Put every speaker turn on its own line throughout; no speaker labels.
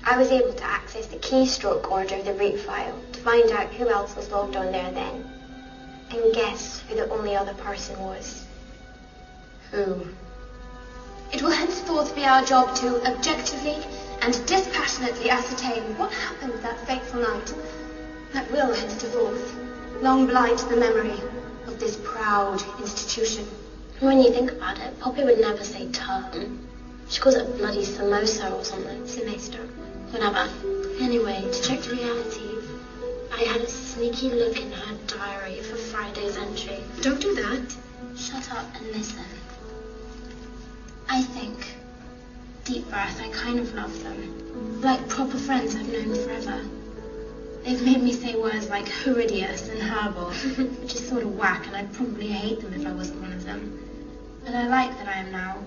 I was able to access the keystroke order of the root file to find out who else was logged on there then. And guess who the only other person was.
Who? It will henceforth be our job to objectively and dispassionately ascertain what happened that fateful night that will henceforth long blight the memory of this proud institution.
When you think about it, Poppy would never say term. She calls it bloody samosa or something.
Semester.
Whatever. Anyway, to check the reality, I had a sneaky look in her diary for Friday's entry.
Don't do that.
Shut up and listen. I think, deep breath, I kind of love them. Like proper friends I've known forever. They've made me say words like horridious and horrible, which is sort of whack, and I'd probably hate them if I wasn't one of them. But I like that I am now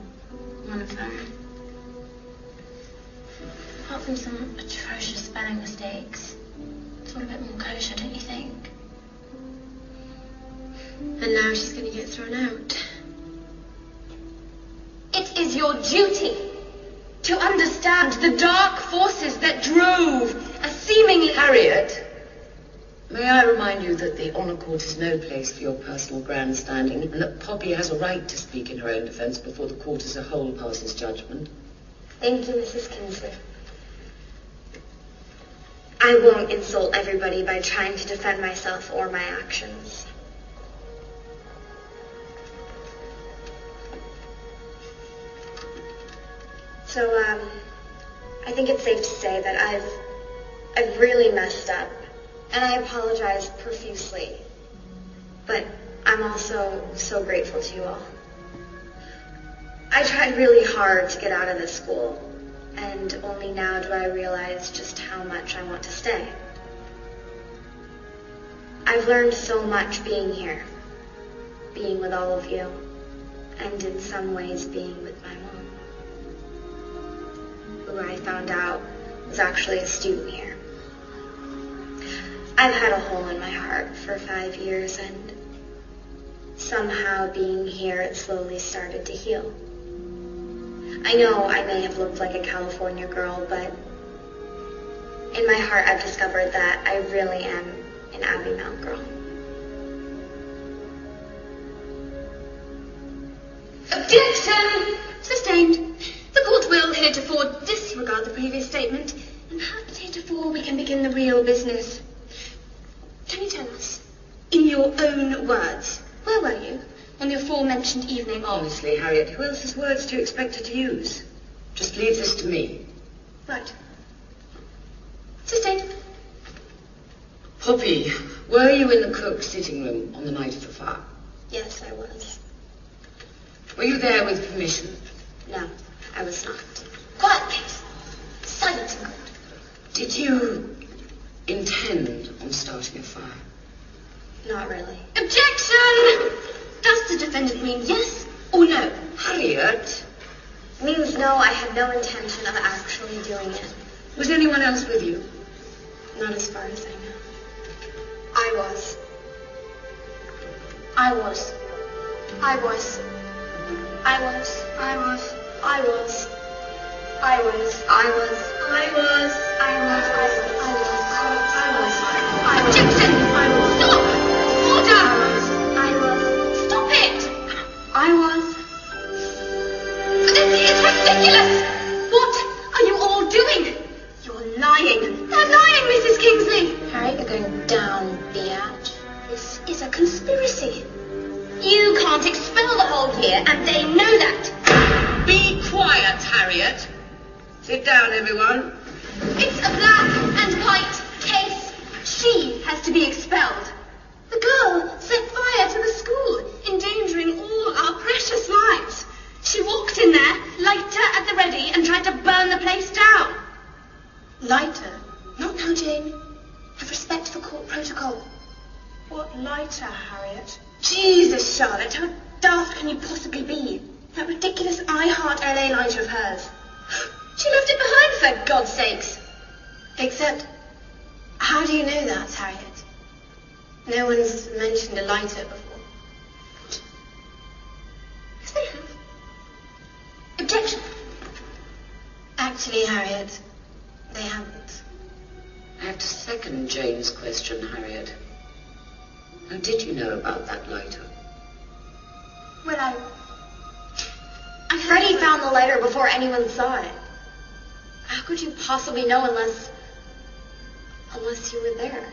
one of them. Apart from some atrocious spelling mistakes, it's all a bit more kosher, don't you think?
And now she's going to get thrown out. It is your duty to understand the dark forces that drove a seemingly...
Harriet, may I remind you that the Honour Court is no place for your personal grandstanding, and that Poppy has a right to speak in her own defence before the court as a whole passes judgment.
Thank you, Mrs. Kingsley. I won't insult everybody by trying to defend myself or my actions. So, I think it's safe to say that I've really messed up, and I apologize profusely. But I'm also so grateful to you all. I tried really hard to get out of this school, and only now do I realize just how much I want to stay. I've learned so much being here, being with all of you, and in some ways being with my mom, who I found out was actually a student here. I've had a hole in my heart for 5 years, and somehow being here, it slowly started to heal. I know I may have looked like a California girl, but in my heart I've discovered that I really am an Abbey Mount girl.
Objection! Sustained. The court will heretofore disregard the previous statement, and perhaps heretofore we can begin the real business. Can you tell us, in your own words, where were you on the aforementioned evening of...
Honestly, Harriet, who else's words do you expect her to use? Just leave this to me.
Right. Sustained.
Poppy, were you in the cook's sitting room on the night of the fire?
Yes, I was.
Were you there with permission?
No, I was not.
Quiet, please. Silence in court.
Did you intend on starting a fire?
Not really.
Objection! Does the defendant mean yes or no?
Harriet,
Means no, I had no intention of actually doing it.
was anyone else with you?
Not as far as I know. I was.
I was.
I was.
I was.
I was.
I was. I was. I was.
I was.
I was.
I was. Objection! Stop! Order!
I was.
Stop it!
I was.
This is ridiculous! What are you all doing? You're lying. They're lying, Mrs. Kingsley.
Harriet, you're going down, biatch.
This is a conspiracy. You can't expel the whole year, and they know that.
Be quiet, Harriet. Sit down, everyone.
It's a black and white case. She has to be expelled. The girl set fire to the school, endangering all our precious lives. She walked in there, lighter at the ready, and tried to burn the place down.
Lighter? Not now, Jane. Have respect for court protocol.
What lighter, Harriet?
Jesus, Charlotte, how daft can you possibly be? That ridiculous I Heart LA lighter of hers.
She left it behind, for God's sakes.
Except, how do you know that, Harriet? No one's mentioned a lighter before.
Yes, they have. Objection.
Actually, Harriet,
They haven't.
I have to second Jane's question, Harriet. How did you know about that lighter?
Well,
Freddie found the lighter before anyone saw it. How could you possibly know unless you were there?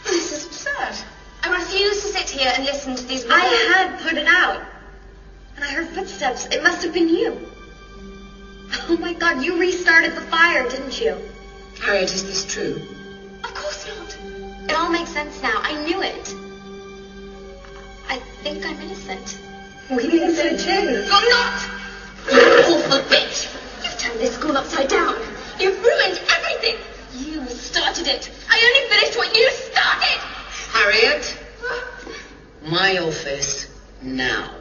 This is absurd. I refuse to sit here and listen to these...
I had put it out. And I heard footsteps. It must have been you. Oh my God, you restarted the fire, didn't you?
Harriet, is this true?
Of course not.
It all makes sense now. I knew it. I think I'm innocent.
We think so too.
You're not! You awful bitch! You've turned this school upside down. You've ruined everything. You started it. I only finished what you started.
Harriet, my office now.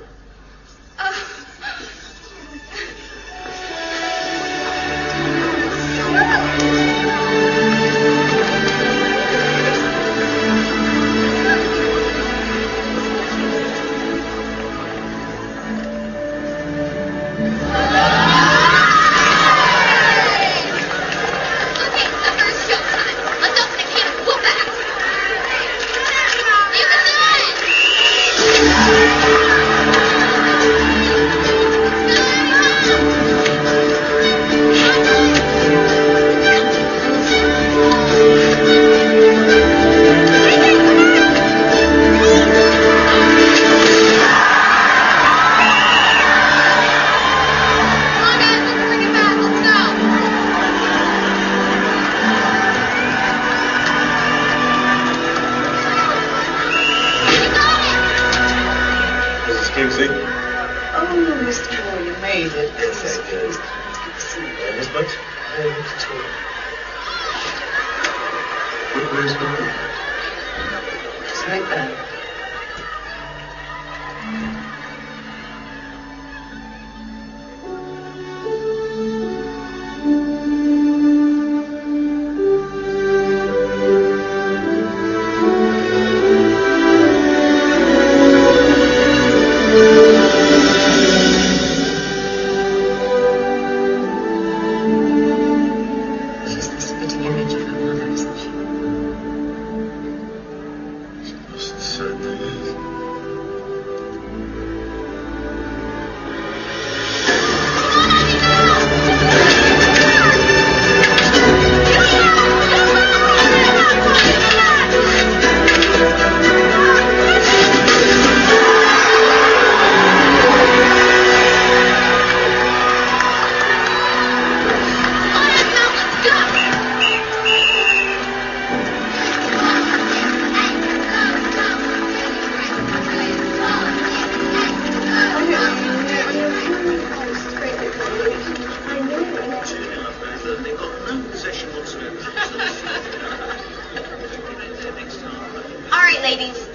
All right, ladies.